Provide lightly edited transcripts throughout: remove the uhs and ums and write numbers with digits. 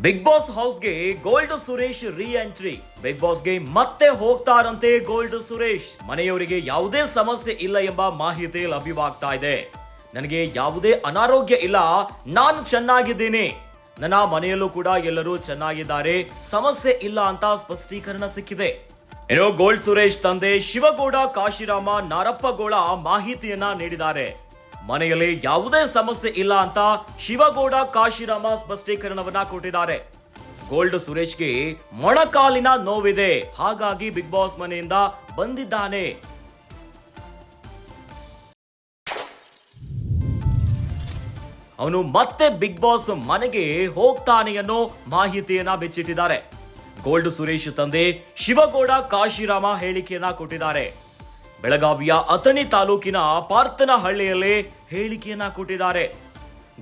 Big boss ಹೌಸ್ಗೆ gold Suresh ರೀ entry. Big ಬಾಸ್ಗೆ ಮತ್ತೆ ಹೋಗ್ತಾರಂತೆ gold Suresh. ಮನೆಯವರಿಗೆ ಯಾವುದೇ ಸಮಸ್ಯೆ ಇಲ್ಲ ಎಂಬ ಮಾಹಿತಿ ಲಭ್ಯವಾಗ್ತಾ ಇದೆ. ನನಗೆ ಯಾವುದೇ ಅನಾರೋಗ್ಯ ಇಲ್ಲ, ನಾನು ಚೆನ್ನಾಗಿದ್ದೀನಿ, ನನ್ನ ಮನೆಯಲ್ಲೂ ಕೂಡ ಎಲ್ಲರೂ ಚೆನ್ನಾಗಿದ್ದಾರೆ, ಸಮಸ್ಯೆ ಇಲ್ಲ ಅಂತ ಸ್ಪಷ್ಟೀಕರಣ ಸಿಕ್ಕಿದೆ. ಏನೋ ಗೋಲ್ಡ್ ಸುರೇಶ್ ತಂದೆ ಶಿವಗೌಡ ಕಾಶಿರಾಮ ನಾರಪ್ಪಗೌಡ ಮಾಹಿತಿಯನ್ನ ನೀಡಿದ್ದಾರೆ. ಮನೆಯಲ್ಲಿ ಯಾವುದೇ ಸಮಸ್ಯೆ ಇಲ್ಲ ಅಂತ ಶಿವಗೌಡ ಕಾಶಿರಾಮ ಸ್ಪಷ್ಟೀಕರಣವನ್ನ ಕೊಟ್ಟಿದ್ದಾರೆ. ಗೋಲ್ಡ್ ಸುರೇಶ್ಗೆ ಮೊಣಕಾಲಿನ ನೋವಿದೆ, ಹಾಗಾಗಿ ಬಿಗ್ ಬಾಸ್ ಮನೆಯಿಂದ ಬಂದಿದ್ದಾನೆ. ಅವನು ಮತ್ತೆ ಬಿಗ್ ಬಾಸ್ ಮನೆಗೆ ಹೋಗ್ತಾನೆ ಅನ್ನೋ ಮಾಹಿತಿಯನ್ನ ಬಿಚ್ಚಿಟ್ಟಿದ್ದಾರೆ. ಗೋಲ್ಡ್ ಸುರೇಶ್ ತಂದೆ ಶಿವಗೌಡ ಕಾಶಿರಾಮ ಹೇಳಿಕೆಯನ್ನ ಕೊಟ್ಟಿದ್ದಾರೆ. ಬೆಳಗಾವಿಯ ಅಥಣಿ ತಾಲೂಕಿನ ಪಾರ್ತನಹಳ್ಳಿಯಲ್ಲಿ ಹೇಳಿಕೆಯನ್ನ ಕೊಟ್ಟಿದ್ದಾರೆ.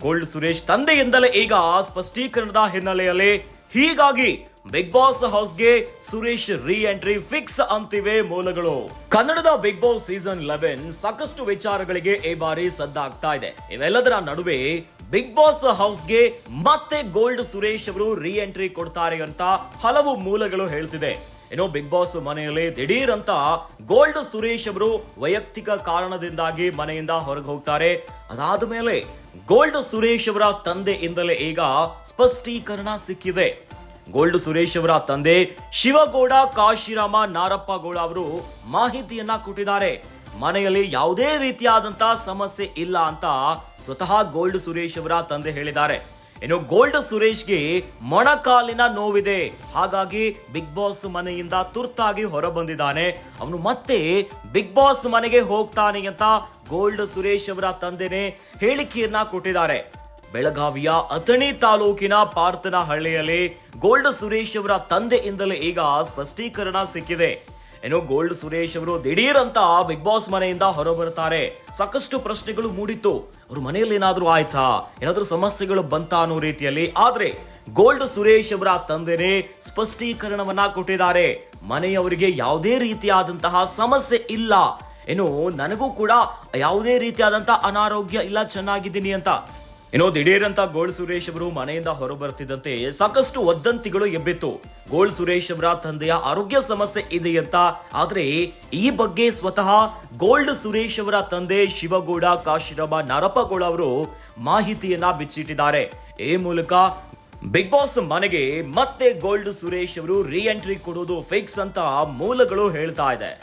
ಗೋಲ್ಡ್ ಸುರೇಶ್ ತಂದೆಯಿಂದಲೇ ಈಗ ಸ್ಪಷ್ಟೀಕರಣದ ಹಿನ್ನೆಲೆಯಲ್ಲಿ ಹೀಗಾಗಿ ಬಿಗ್ ಬಾಸ್ ಹೌಸ್ಗೆ ಸುರೇಶ್ ರೀ ಎಂಟ್ರಿ ಫಿಕ್ಸ್ ಅಂತಿವೆ ಮೂಲಗಳು. ಕನ್ನಡದ ಬಿಗ್ ಬಾಸ್ ಸೀಸನ್ 11 ಸಾಕಷ್ಟು ವಿಚಾರಗಳಿಗೆ ಈ ಬಾರಿ ಸದ್ದಾಗ್ತಾ ಇದೆ. ಇವೆಲ್ಲದರ ನಡುವೆ ಬಿಗ್ ಬಾಸ್ ಹೌಸ್ಗೆ ಮತ್ತೆ ಗೋಲ್ಡ್ ಸುರೇಶ್ ಅವರು ರೀ ಎಂಟ್ರಿ ಕೊಡ್ತಾರೆ ಅಂತ ಹಲವು ಮೂಲಗಳು ಹೇಳ್ತಿದೆ. ಏನೋ ಬಿಗ್ ಬಾಸ್ ಮನೆಯಲ್ಲಿ ದಿಢೀರ್ ಅಂತ ಗೋಲ್ಡ್ ಸುರೇಶ್ ಅವರು ವೈಯಕ್ತಿಕ ಕಾರಣದಿಂದಾಗಿ ಮನೆಯಿಂದ ಹೊರಗೆ ಹೋಗ್ತಾರೆ. ಅದಾದ ಮೇಲೆ ಗೋಲ್ಡ್ ಸುರೇಶ್ ಅವರ ತಂದೆಯಿಂದಲೇ ಈಗ ಸ್ಪಷ್ಟೀಕರಣ ಸಿಕ್ಕಿದೆ. ಗೋಲ್ಡ್ ಸುರೇಶ್ ಅವರ ತಂದೆ ಶಿವಗೌಡ ಕಾಶಿರಾಮ ನಾರಪ್ಪಗೌಡ ಅವರು ಮಾಹಿತಿಯನ್ನ ಕೊಟ್ಟಿದ್ದಾರೆ. ಮನೆಯಲ್ಲಿ ಯಾವುದೇ ರೀತಿಯಾದಂತಹ ಸಮಸ್ಯೆ ಇಲ್ಲ ಅಂತ ಸ್ವತಃ ಗೋಲ್ಡ್ ಸುರೇಶ್ ಅವರ ತಂದೆ ಹೇಳಿದ್ದಾರೆ. ಇನ್ನು ಗೋಲ್ಡ್ ಸುರೇಶ್ಗೆ ಮೊಣಕಾಲಿನ ನೋವಿದೆ, ಹಾಗಾಗಿ ಬಿಗ್ ಬಾಸ್ ಮನೆಯಿಂದ ತುರ್ತಾಗಿ ಹೊರ ಬಂದಿದ್ದಾನೆ. ಅವನು ಮತ್ತೆ ಬಿಗ್ ಬಾಸ್ ಮನೆಗೆ ಹೋಗ್ತಾನೆ ಅಂತ ಗೋಲ್ಡ್ ಸುರೇಶ್ ಅವರ ತಂದೆನೇ ಹೇಳಿಕೆಯನ್ನ ಕೊಟ್ಟಿದ್ದಾರೆ. ಬೆಳಗಾವಿಯ ಅಥಣಿ ತಾಲೂಕಿನ ಪಾರ್ತನಹಳ್ಳಿಯಲ್ಲಿ ಗೋಲ್ಡ್ ಸುರೇಶ್ ಅವರ ತಂದೆಯಿಂದಲೇ ಈಗ ಸ್ಪಷ್ಟೀಕರಣ ಸಿಕ್ಕಿದೆ. ಏನೋ ಗೋಲ್ಡ್ ಸುರೇಶ್ ಅವರು ದಿಢೀರ್ ಅಂತ ಬಿಗ್ ಬಾಸ್ ಮನೆಯಿಂದ ಹೊರ ಬರ್ತಾರೆ. ಸಾಕಷ್ಟು ಪ್ರಶ್ನೆಗಳು ಮೂಡಿತ್ತು. ಅವ್ರ ಮನೆಯಲ್ಲಿ ಏನಾದ್ರೂ ಆಯ್ತಾ, ಏನಾದ್ರೂ ಸಮಸ್ಯೆಗಳು ಬಂತಾ ಅನ್ನೋ ರೀತಿಯಲ್ಲಿ. ಆದ್ರೆ ಗೋಲ್ಡ್ ಸುರೇಶ್ ಅವರ ತಂದೆನೇ ಸ್ಪಷ್ಟೀಕರಣವನ್ನ ಕೊಟ್ಟಿದ್ದಾರೆ. ಮನೆಯವರಿಗೆ ಯಾವುದೇ ರೀತಿಯಾದಂತಹ ಸಮಸ್ಯೆ ಇಲ್ಲ, ಏನು ನನಗೂ ಕೂಡ ಯಾವುದೇ ರೀತಿಯಾದಂತಹ ಅನಾರೋಗ್ಯ ಇಲ್ಲ, ಚೆನ್ನಾಗಿದ್ದೀನಿ ಅಂತ. ಏನೋ ದಿಢೀರ್ ಅಂತ ಗೋಲ್ಡ್ ಸುರೇಶ್ ಅವರು ಮನೆಯಿಂದ ಹೊರಬರ್ತಿದ್ದಂತೆ ಸಾಕಷ್ಟು ವದಂತಿಗಳು ಎಬ್ಬಿತ್ತು. ಗೋಲ್ಡ್ ಸುರೇಶ್ ಅವರ ತಂದೆಯ ಆರೋಗ್ಯ ಸಮಸ್ಯೆ ಇದೆ ಅಂತ. ಆದ್ರೆ ಈ ಬಗ್ಗೆ ಸ್ವತಃ ಗೋಲ್ಡ್ ಸುರೇಶ್ ಅವರ ತಂದೆ ಶಿವಗೌಡ ಕಾಶಿರಾಮ ನಾರಪ್ಪಗೌಡ ಅವರು ಮಾಹಿತಿಯನ್ನ ಬಿಚ್ಚಿಟ್ಟಿದ್ದಾರೆ. ಈ ಮೂಲಕ ಬಿಗ್ ಬಾಸ್ ಮನೆಗೆ ಮತ್ತೆ ಗೋಲ್ಡ್ ಸುರೇಶ್ ಅವರು ರೀ ಎಂಟ್ರಿ ಕೊಡೋದು ಫಿಕ್ಸ್ ಅಂತ ಮೂಲಗಳು ಹೇಳ್ತಾ ಇದೆ.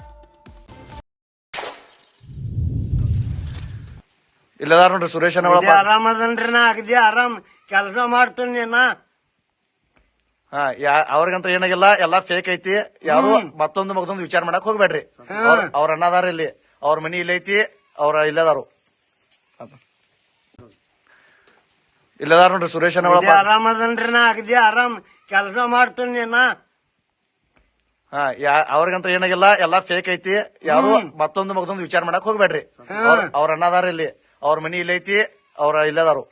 ಇಲ್ಲದಾರ ನೋಡ್ರಿ ಸುರೇಶ್ ಆರಾಮ್ ಅದನ್ರಿ, ನಾ ಅಗದಿ ಆರಾಮ್ ಕೆಲಸ ಮಾಡ್ತೀನಿ ನಾ. ಅವ್ರಿಗಂತ ಏನಾಗಿಲ್ಲ, ಎಲ್ಲಾ ಫೇಕ್ ಐತಿ. ಯಾರು ಮತ್ತೊಂದು ಮಗದೊಂದು ವಿಚಾರ ಮಾಡಕ್ ಹೋಗ್ಬೇಡ್ರಿ. ಅವ್ರ ಅಣ್ಣದಾರ ಇಲ್ಲಿ, ಅವ್ರ ಮನಿ ಇಲ್ಲ ಐತಿ, ಅವ್ರ ಇಲ್ಲದಾರು ಇಲ್ಲದಾರ ನೋಡ್ರಿ ಸುರೇಶ್ ಆರಾಮ್ ಅದನ್ರಿ, ನಾ ಅಗದಿ ಆರಾಮ್ ಕೆಲಸ ಮಾಡ್ತೀನಿ ನಾ. ಅವ್ರಿಗಂತ ಏನಾಗಿಲ್ಲ, ಎಲ್ಲಾ ಫೇಕ್ ಐತಿ. ಯಾರು ಮತ್ತೊಂದು ಮಗದೊಂದು ವಿಚಾರ ಮಾಡಕ್ ಹೋಗ್ಬೇಡ್ರಿ. ಅವ್ರ ಅಣ್ಣದಾರ ಇಲ್ಲಿ, ಅವ್ರ ಮನಿ ಇಲ್ಲ ಐತಿ, ಅವ್ರ ಇಲ್ಲದಾರು